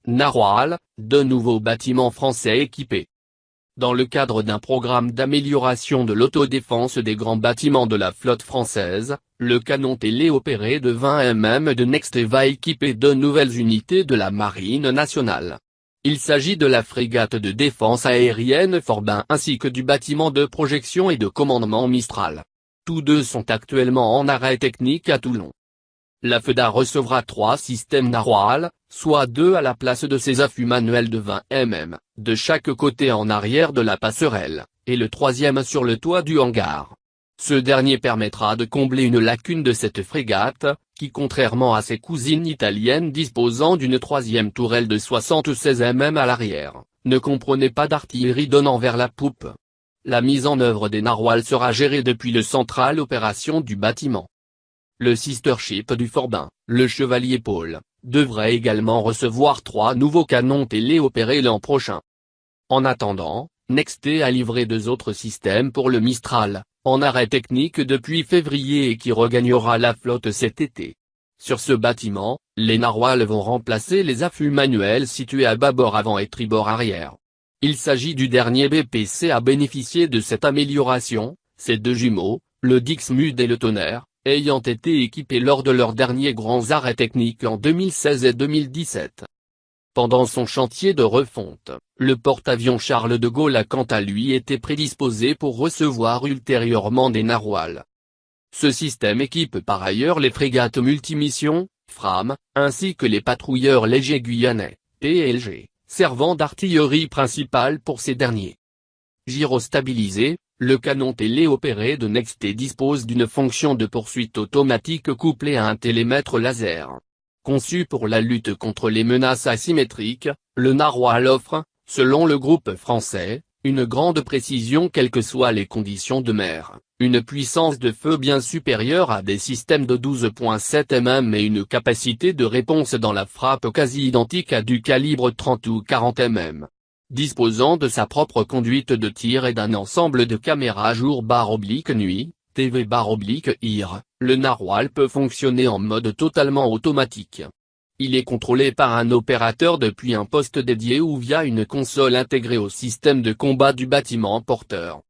Narwal, deux nouveaux bâtiments français équipés. Dans le cadre d'un programme d'amélioration de l'autodéfense des grands bâtiments de la flotte française, le canon téléopéré de 20 mm de Nexté va équiper deux nouvelles unités de la Marine nationale. Il s'agit de la frégate de défense aérienne Forbin ainsi que du bâtiment de projection et de commandement Mistral. Tous deux sont actuellement en arrêt technique à Toulon. La FEDA recevra 3 systèmes Narwal, soit 2 à la place de ses affûts manuels de 20 mm, de chaque côté en arrière de la passerelle, et le troisième sur le toit du hangar. Ce dernier permettra de combler une lacune de cette frégate, qui contrairement à ses cousines italiennes disposant d'une troisième tourelle de 76 mm à l'arrière, ne comprenait pas d'artillerie donnant vers la poupe. La mise en œuvre des Narwal sera gérée depuis le central opération du bâtiment. Le sister ship du Forbin, le Chevalier Paul, devrait également recevoir 3 nouveaux canons téléopérés l'an prochain. En attendant, Nexté a livré 2 autres systèmes pour le Mistral, en arrêt technique depuis février et qui regagnera la flotte cet été. Sur ce bâtiment, les Narwal vont remplacer les affûts manuels situés à bâbord avant et tribord arrière. Il s'agit du dernier BPC à bénéficier de cette amélioration, ces deux jumeaux, le Dixmude et le Tonnerre, ayant été équipés lors de leurs derniers grands arrêts techniques en 2016 et 2017. Pendant son chantier de refonte, le porte-avions Charles de Gaulle a quant à lui été prédisposé pour recevoir ultérieurement des Narwal. Ce système équipe par ailleurs les frégates multimissions, FRAM, ainsi que les patrouilleurs légers guyanais, PLG, servant d'artillerie principale pour ces derniers. Gyrostabilisé, le canon téléopéré de Nexté dispose d'une fonction de poursuite automatique couplée à un télémètre laser. Conçu pour la lutte contre les menaces asymétriques, le Narwal offre, selon le groupe français, une grande précision quelles que soient les conditions de mer, une puissance de feu bien supérieure à des systèmes de 12,7 mm et une capacité de réponse dans la frappe quasi identique à du calibre 30 ou 40 mm. Disposant de sa propre conduite de tir et d'un ensemble de caméras jour/nuit, TV/IR, le Narwal peut fonctionner en mode totalement automatique. Il est contrôlé par un opérateur depuis un poste dédié ou via une console intégrée au système de combat du bâtiment porteur.